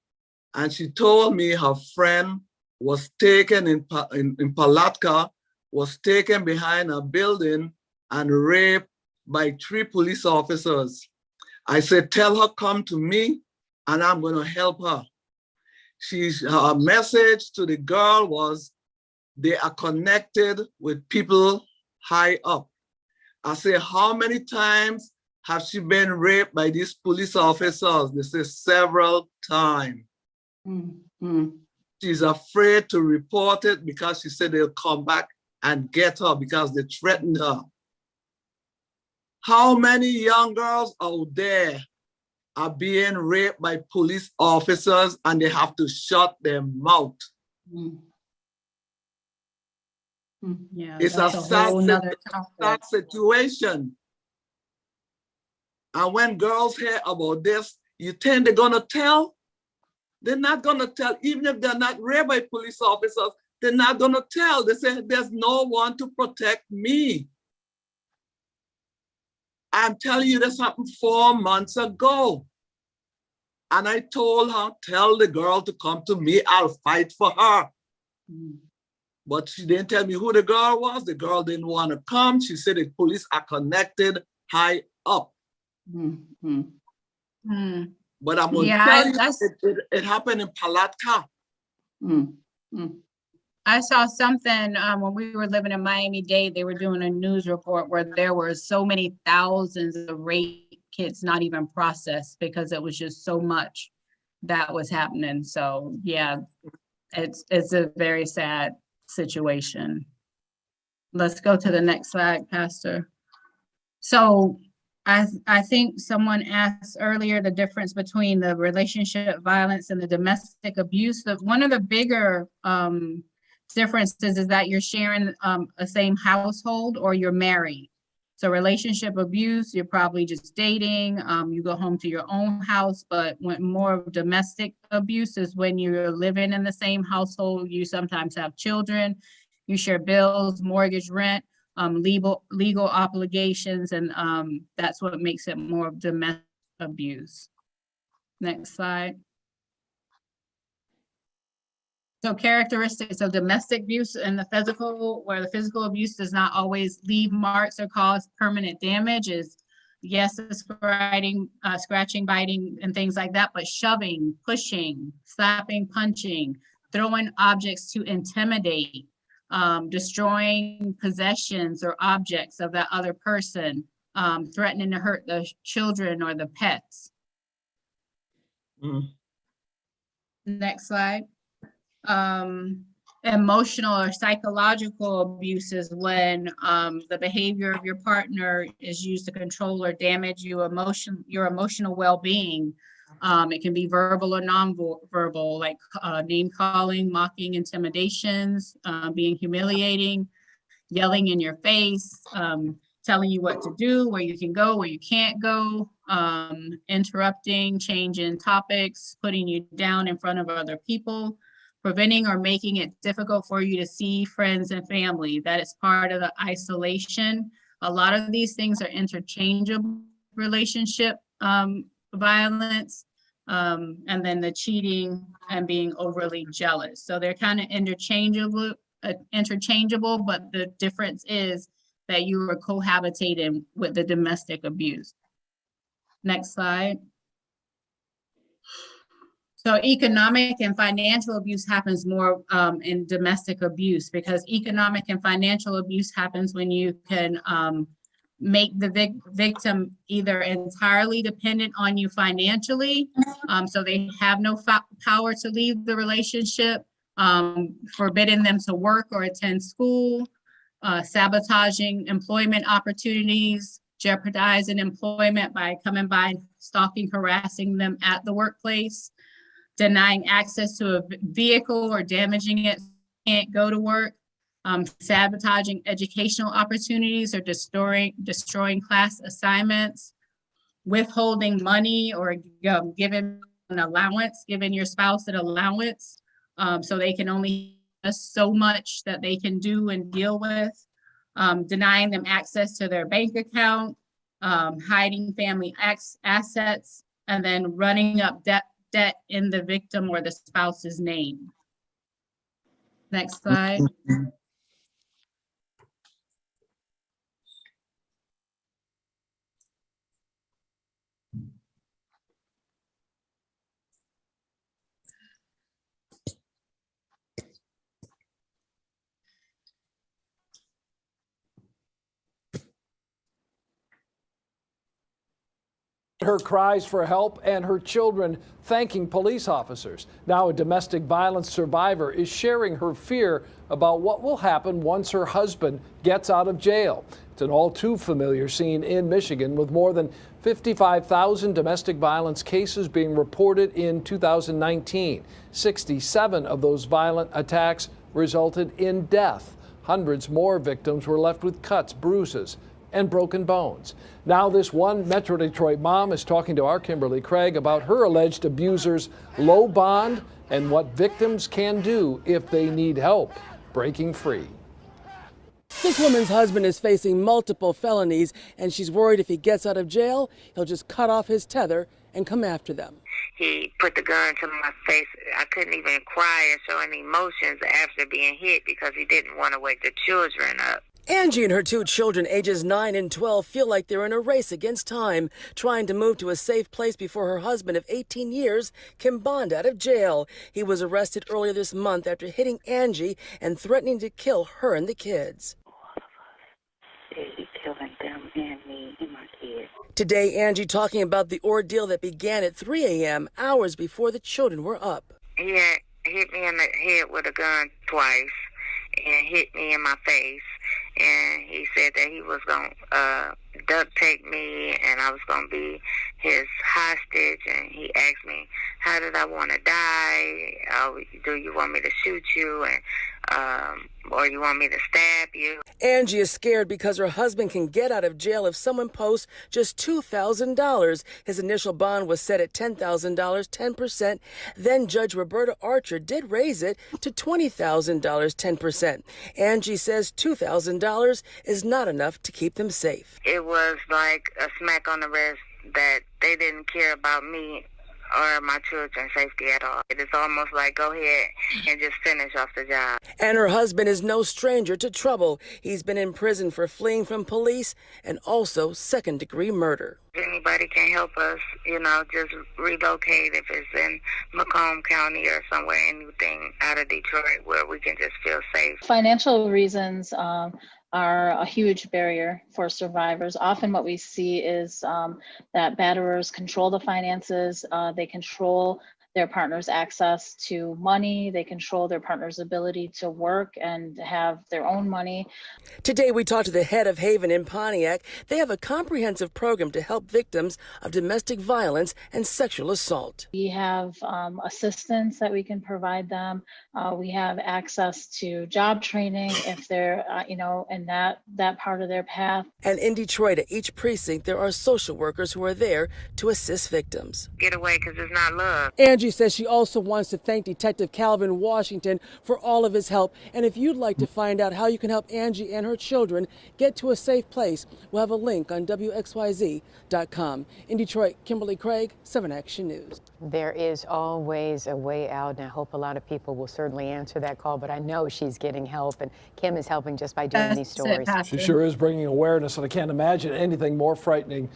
and she told me her friend was taken in Palatka, was taken behind a building and raped by 3 police officers. I said, tell her come to me and I'm going to help her. Her message to the girl was, they are connected with people high up. I say, how many times have she been raped by these police officers? They say several times. Mm-hmm. She's afraid to report it because she said they'll come back and get her because they threatened her. How many young girls out there are being raped by police officers and they have to shut their mouth? Yeah, it's a sad situation. And when girls hear about this, you think they're gonna tell? They're not gonna tell, even if they're not raped by police officers, they're not gonna tell. They say, there's no one to protect me. I'm telling you, this happened 4 months ago. And I told her, tell the girl to come to me, I'll fight for her. But she didn't tell me who the girl was. The girl didn't want to come. She said the police are connected high up. But I'm going to tell you, it happened in Palatka. I saw something when we were living in Miami-Dade, they were doing a news report where there were so many thousands of rape kits not even processed because it was just so much that was happening. So yeah, it's a very sad situation. Let's go to the next slide, Pastor. So I think someone asked earlier the difference between the relationship violence and the domestic abuse. One of the bigger differences is that you're sharing a same household or you're married. So relationship abuse, you're probably just dating, you go home to your own house, but when more of domestic abuse is when you're living in the same household, you sometimes have children, you share bills, mortgage, rent, legal obligations, and that's what makes it more of domestic abuse. Next slide. So characteristics of domestic abuse and the physical, where the physical abuse does not always leave marks or cause permanent damage, is yes, scratching, biting, and things like that, but shoving, pushing, slapping, punching, throwing objects to intimidate, destroying possessions or objects of that other person, threatening to hurt the children or the pets. Next slide. Emotional or psychological abuse is when the behavior of your partner is used to control or damage your emotional well-being. It can be verbal or non-verbal, like name calling, mocking, intimidations, being humiliating, yelling in your face, telling you what to do, where you can go, where you can't go, interrupting, changing topics, putting you down in front of other people, preventing or making it difficult for you to see friends and family. That is part of the isolation. A lot of these things are interchangeable relationship violence, and then the cheating and being overly jealous. So they're kind of interchangeable, but the difference is that you are cohabitating with the domestic abuse. Next slide. So economic and financial abuse happens more in domestic abuse, because economic and financial abuse happens when you can make the victim either entirely dependent on you financially, so they have no power to leave the relationship, forbidding them to work or attend school, sabotaging employment opportunities, jeopardizing employment by coming by, stalking, harassing them at the workplace, denying access to a vehicle or damaging it so they can't go to work, sabotaging educational opportunities or destroying class assignments, withholding money or giving an allowance, giving your spouse an allowance so they can only so much that they can do and deal with, denying them access to their bank account, hiding family assets, and then running up debt in the victim or the spouse's name. Next slide. Her cries for help and her children thanking police officers. Now a domestic violence survivor is sharing her fear about what will happen once her husband gets out of jail. It's an all too familiar scene in Michigan, with more than 55,000 domestic violence cases being reported in 2019. 67 of those violent attacks resulted in death. Hundreds more victims were left with cuts, bruises, and broken bones. Now this one Metro Detroit mom is talking to our Kimberly Craig about her alleged abuser's low bond and what victims can do if they need help breaking free. This woman's husband is facing multiple felonies, and she's worried if he gets out of jail, he'll just cut off his tether and come after them. He put the gun to my face. I couldn't even cry or show any emotions after being hit because he didn't want to wake the children up. Angie and her two children, ages 9 and 12, feel like they're in a race against time, trying to move to a safe place before her husband of 18 years can bond out of jail. He was arrested earlier this month after hitting Angie and threatening to kill her and the kids. He's killing them and me and my kids. Today, Angie talking about the ordeal that began at 3 a.m., hours before the children were up. He had hit me in the head with a gun twice and hit me in my face. And he said that he was going to duct tape me, and I was going to be his hostage. And he asked me, how did I want to die? Do you want me to shoot you? Or you want me to stab you? Angie is scared because her husband can get out of jail if someone posts just $2,000. His initial bond was set at $10,000, 10%. Then Judge Roberta Archer did raise it to $20,000, 10%. Angie says $2,000 is not enough to keep them safe. It was like a smack on the wrist that they didn't care about me or my children's safety at all. It is almost like, go ahead and just finish off the job. And her husband is no stranger to trouble. He's been in prison for fleeing from police and also second-degree murder. If anybody can help us, just relocate if it's in Macomb County or somewhere, anything out of Detroit where we can just feel safe. Financial reasons are a huge barrier for survivors. Often what we see is that batterers control the finances, they control their partner's access to money, they control their partner's ability to work and have their own money. Today we talked to the head of Haven in Pontiac. They have a comprehensive program to help victims of domestic violence and sexual assault. We have assistance that we can provide them. We have access to job training if they're, in that part of their path. And in Detroit, at each precinct, there are social workers who are there to assist victims. Get away, because it's not love. Angie says she also wants to thank Detective Calvin Washington for all of his help. And if you'd like to find out how you can help Angie and her children get to a safe place, we'll have a link on WXYZ.com. In Detroit, Kimberly Craig, 7 Action News. There is always a way out, and I hope a lot of people will certainly answer that call, but I know she's getting help, and Kim is helping just by doing these stories. She sure is bringing awareness, and I can't imagine anything more frightening.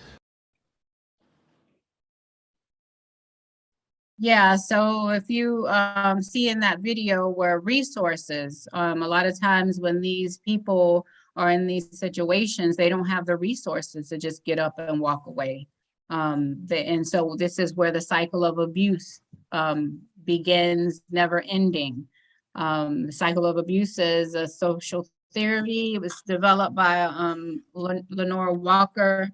Yeah, so if you see in that video where resources, a lot of times when these people are in these situations, they don't have the resources to just get up and walk away. And so this is where the cycle of abuse begins, never ending. The cycle of abuse is a social theory. It was developed by Lenore Walker,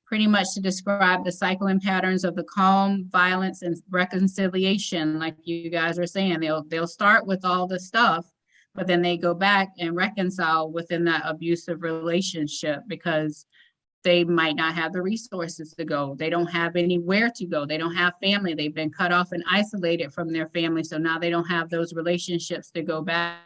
pretty much to describe the cycle and patterns of the calm, violence, and reconciliation. Like you guys are saying, they'll start with all the stuff, but then they go back and reconcile within that abusive relationship because they might not have the resources to go. They don't have anywhere to go. They don't have family. They've been cut off and isolated from their family. So now they don't have those relationships to go back.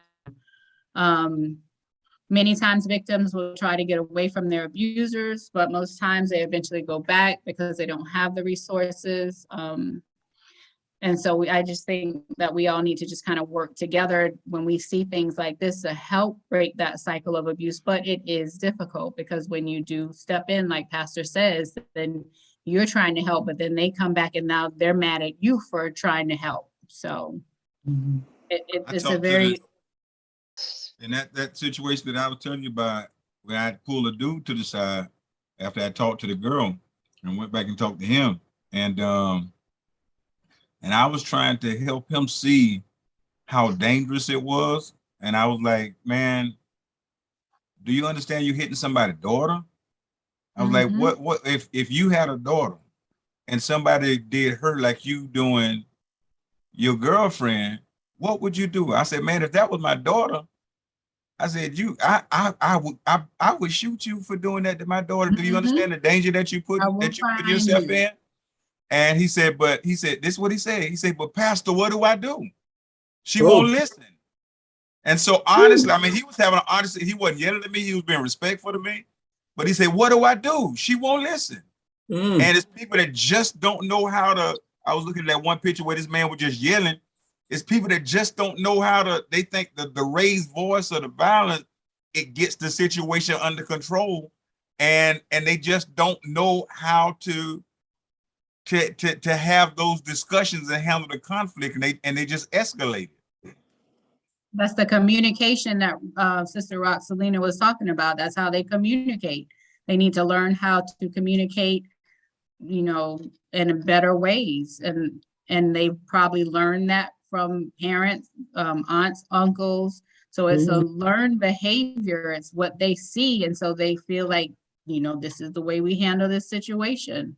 Many times victims will try to get away from their abusers, but most times they eventually go back because they don't have the resources. And so I just think that we all need to just kind of work together when we see things like this to help break that cycle of abuse. But it is difficult because when you do step in, like Pastor says, then you're trying to help, but then they come back and now they're mad at you for trying to help. So it's a very... And that situation that I was telling you about, where I pulled a dude to the side after I talked to the girl and went back and talked to him. And I was trying to help him see how dangerous it was. And I was like, man, do you understand you hitting somebody's daughter? I was like, what if you had a daughter and somebody did her like you doing your girlfriend, what would you do? I said, man, if that was my daughter, I said, I would shoot you for doing that to my daughter. Do you understand the danger that you put yourself in? And he said, this is what he said. He said, but Pastor, what do I do? She won't listen. And so honestly, I mean, he was having an honesty. He wasn't yelling at me. He was being respectful to me. But he said, what do I do? She won't listen. And it's people that just don't know how to. I was looking at that one picture where this man was just yelling. It's people that just don't know how to, they think that the raised voice or the violence, it gets the situation under control. And they just don't know how to have those discussions and handle the conflict, and they just escalate it. That's the communication that Sister Roxalina was talking about. That's how they communicate. They need to learn how to communicate, in better ways. And they probably learned that from parents, aunts, uncles. So it's a learned behavior. It's what they see. And so they feel like this is the way we handle this situation.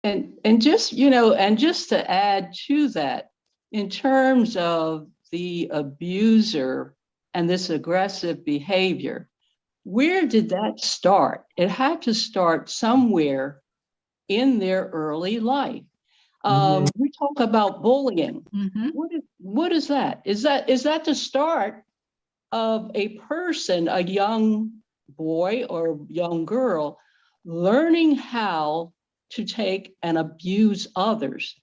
And just, and just to add to that, in terms of the abuser and this aggressive behavior, where did that start? It had to start somewhere in their early life. We talk about bullying. What is that? Is that the start of a person, a young boy or young girl, learning how to take and abuse others?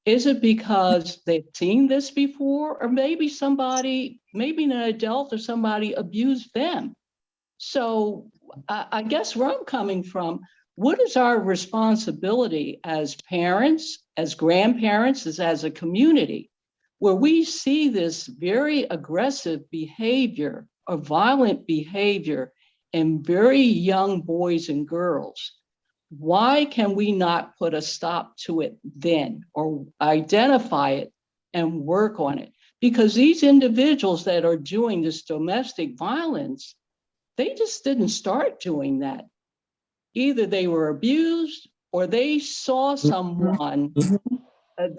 Is it because they've seen this before, or maybe an adult or somebody abused them? So I guess where I'm coming from, what is our responsibility as parents, as grandparents, as a community, where we see this very aggressive behavior or violent behavior in very young boys and girls? Why can we not put a stop to it then, or identify it and work on it? Because these individuals that are doing this domestic violence, they just didn't start doing that. Either they were abused or they saw someone,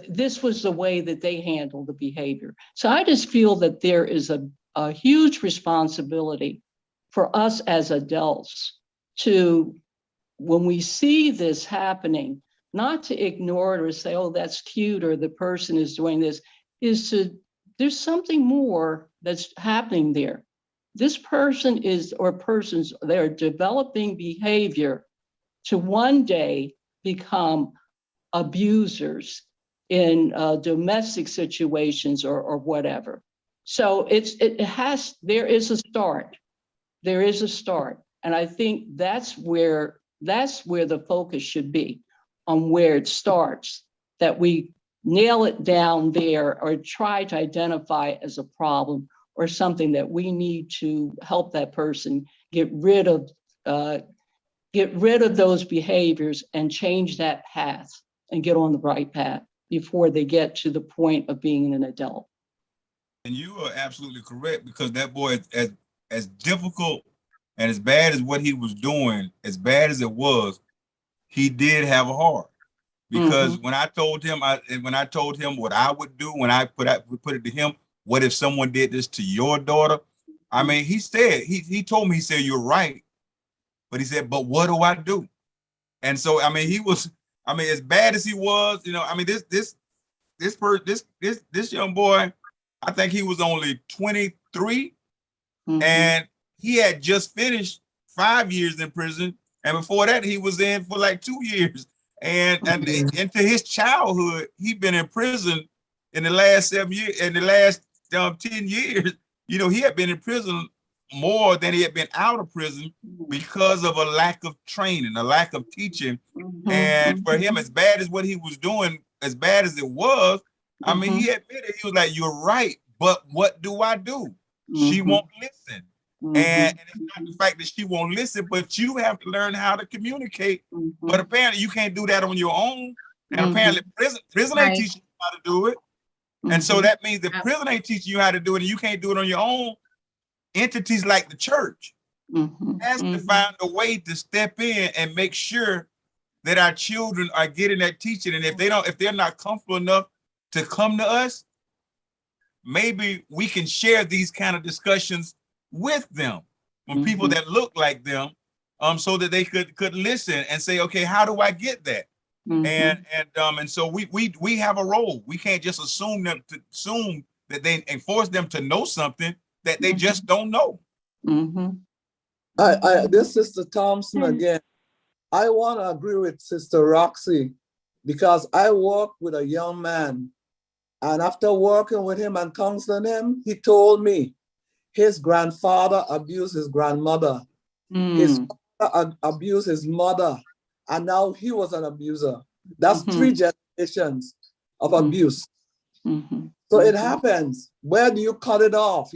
this was the way that they handled the behavior. So I just feel that there is a huge responsibility for us as adults to, when we see this happening, not to ignore it or say, oh, that's cute, or the person is doing this, there's something more that's happening there. This person persons, they're developing behavior to one day become abusers in domestic situations or whatever. So there is a start. There is a start. And I think that's where the focus should be, on where it starts, that we nail it down there or try to identify it as a problem or something that we need to help that person get rid of those behaviors and change that path and get on the right path before they get to the point of being an adult. And you are absolutely correct, because that boy, as difficult and as bad as what he was doing, as bad as it was, he did have a heart. Because when I told him what I would do, when I put it to him, what if someone did this to your daughter? I mean, he said, he told me, he said, you're right. But he said, but what do I do? And so, I mean, as bad as he was, this young boy, I think he was only 23, and he had just finished 5 years in prison. And before that, he was in for like 2 years. And into his childhood, he'd been in prison in the last 7 years, in the last 10 years. He had been in prison more than he had been out of prison because of a lack of training, a lack of teaching. And for him, as bad as what he was doing, as bad as it was, I mean, he admitted, he was like, you're right, but what do I do? She won't listen. And it's not the fact that she won't listen, but you have to learn how to communicate. But apparently you can't do that on your own. And apparently prison ain't teaching you how to do it. And so that means that prison ain't teaching you how to do it, and you can't do it on your own. Entities like the church has to find a way to step in and make sure that our children are getting that teaching. And if they're not comfortable enough to come to us, maybe we can share these kind of discussions with them, from people that look like them, so that they could listen and say, okay, how do I get that? And so we have a role. We can't just assume that they enforce them to know something that they just don't know. This is Sister Thompson again. I want to agree with Sister Roxy, because I worked with a young man, and after working with him and counseling him, he told me his grandfather abused his grandmother. His father abused his mother, and now he was an abuser. That's 3 generations of abuse. So it happens. Where do you cut it off,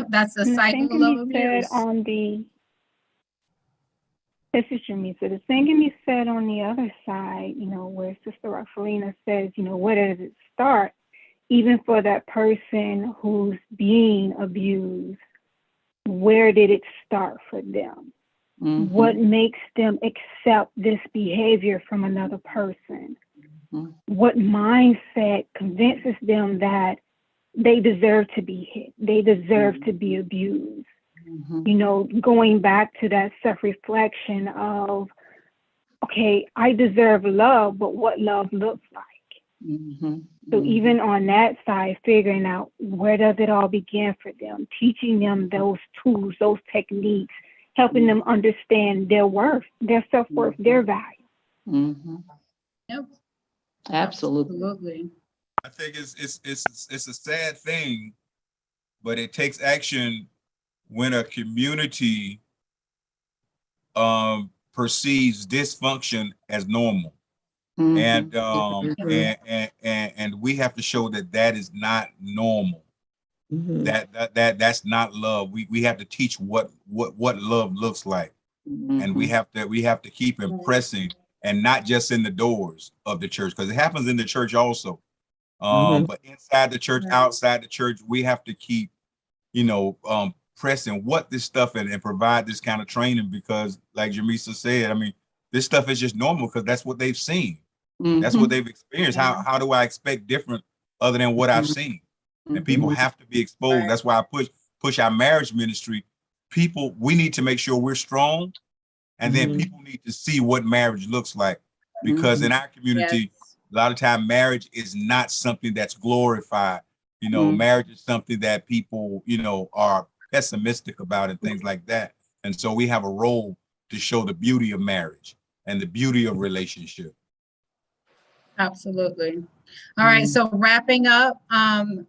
That's a cycle of abuse. This is Jamisa. The same can be said on the other side, where Sister Roxalina says, where does it start? Even for that person who's being abused, where did it start for them? Mhm. What makes them accept this behavior from another person? Mhm. What mindset convinces them that they deserve to be hit, they deserve to be abused? Mhm. You know, going back to that self-reflection of, okay, I deserve love, but what love looks like. Mhm. So even on that side, figuring out where does it all begin for them, teaching them those tools, those techniques, helping them understand their worth, their self-worth, their value. Mhm. Yep. Absolutely. Absolutely. I think it's a sad thing, but it takes action when a community perceives dysfunction as normal. And we have to show that that is not normal. That's not love. We have to teach what love looks like, and we have to keep impressing, and not just in the doors of the church, because it happens in the church also. But inside the church, outside the church, we have to keep, pressing what this stuff and provide this kind of training, because like Jamisa said, I mean, this stuff is just normal because that's what they've seen. That's what they've experienced. How do I expect different other than what I've seen? And people have to be exposed. That's why I push our marriage ministry. People, we need to make sure we're strong, and then people need to see what marriage looks like, because in our community, a lot of time marriage is not something that's glorified. Marriage is something that people, are pessimistic about and things like that. And so we have a role to show the beauty of marriage and the beauty of relationship. Absolutely. All right, so wrapping up,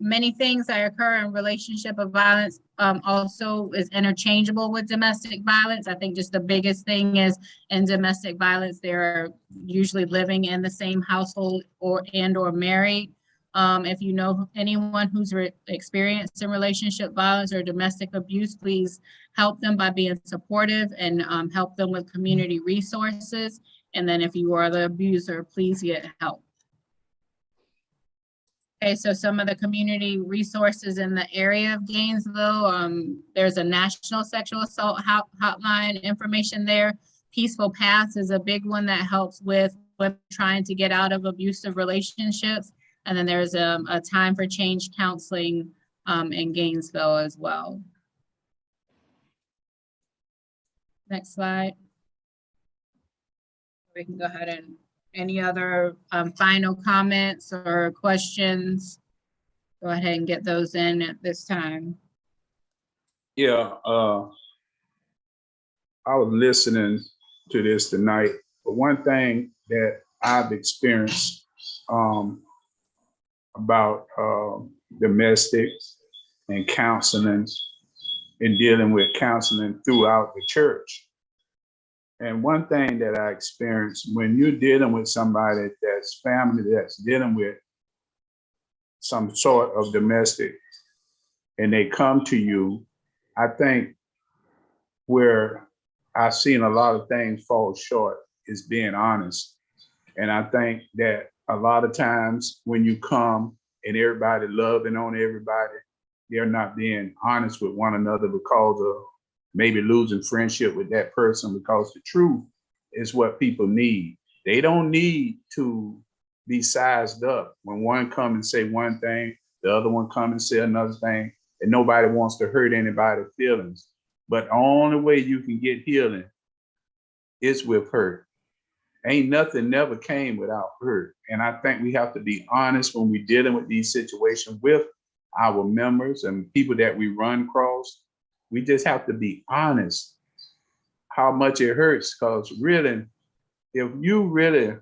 many things that occur in relationship of violence also is interchangeable with domestic violence. I think just the biggest thing is in domestic violence, they're usually living in the same household or married. If you know anyone who's experienced in relationship violence or domestic abuse, please help them by being supportive and help them with community resources. And then if you are the abuser, please get help. Okay, so some of the community resources in the area of Gainesville, there's a national sexual assault hotline information there. Peaceful Paths is a big one that helps with women trying to get out of abusive relationships. And then there's a Time for Change counseling in Gainesville as well. Next slide. We can go ahead and any other final comments or questions? Go ahead and get those in at this time. Yeah, I was listening to this tonight, but one thing that I've experienced about domestic and counseling and dealing with counseling throughout the church. And one thing that I experienced when you're dealing with somebody that's family that's dealing with some sort of domestic and they come to you, I think where I've seen a lot of things fall short is being honest. And I think that a lot of times when you come and everybody loving on everybody, they're not being honest with one another because of maybe losing friendship with that person, because the truth is what people need. They don't need to be sized up. When one come and say one thing, the other one come and say another thing, and nobody wants to hurt anybody's feelings. But the only way you can get healing is with hurt. Ain't nothing never came without hurt. And I think we have to be honest when we're dealing with these situations with our members and people that we run across. We just have to be honest how much it hurts, because really, if you really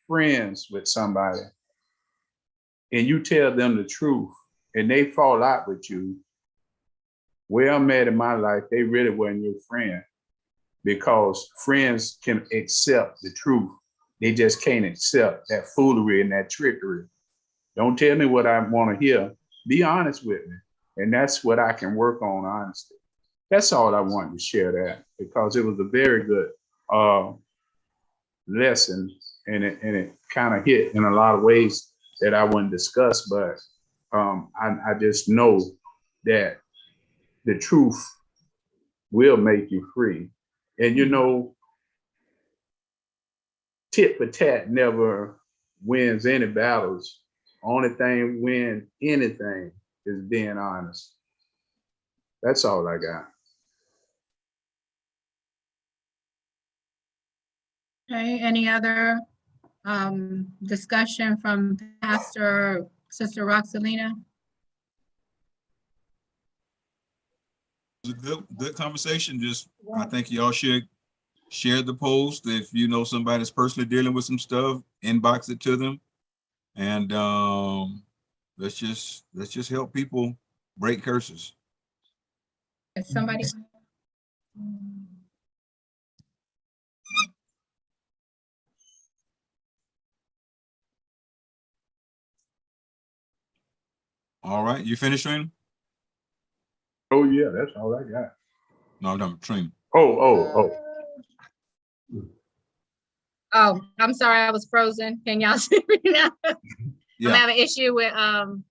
friends with somebody and you tell them the truth and they fall out with you, where I'm at in my life, they really weren't your friend, because friends can accept the truth. They just can't accept that foolery and that trickery. Don't tell me what I want to hear. Be honest with me. And that's what I can work on, honesty. That's all I wanted to share that, because it was a very good lesson, and it kind of hit in a lot of ways that I wouldn't discuss, but I just know that the truth will make you free. And you know, tit for tat never wins any battles. Only thing win anything is being honest. That's all I got. Okay, any other discussion from Pastor Sister Roxalina? It was a good conversation. Just, I think y'all should share the post. If you know somebody that's personally dealing with some stuff, inbox it to them. And let's just help people break curses. Is somebody? All right, you finished, Trina? Oh yeah, that's all I got. No, I'm Trina. Oh. Oh, I'm sorry, I was frozen. Can y'all see me now? Yeah. I'm having an issue with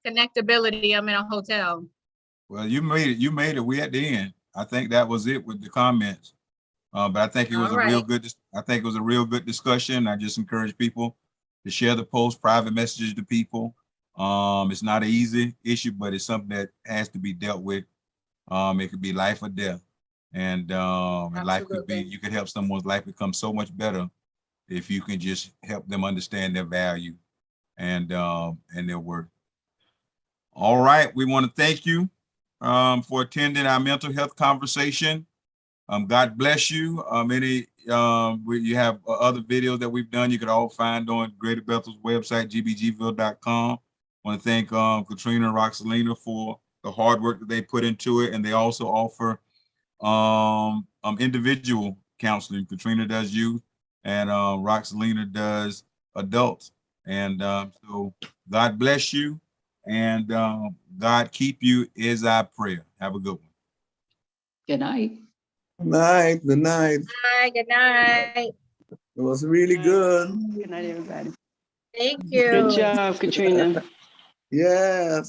connectability. I'm in a hotel. Well, you made it. You made it. We at the end. I think that was it with the comments. But I think it was real good. I think it was a real good discussion. I just encourage people to share the post, private messages to people. It's not an easy issue, but it's something that has to be dealt with. It could be life or death, and life could be. You could help someone's life become so much better if you can just help them understand their value and their worth. All right, we want to thank you for attending our mental health conversation. God bless you. You have other videos that we've done. You could all find on Greater Bethel's website, gbgville.com. I want to thank Katrina and Roxalina for the hard work that they put into it, and they also offer individual counseling. Katrina does youth, and Roxalina does adults. And so God bless you, and God keep you is our prayer. Have a good one. Good night. Good night. Good night. Hi, good night. It was really good. Good night, everybody. Thank you. Good job, Katrina. Yes.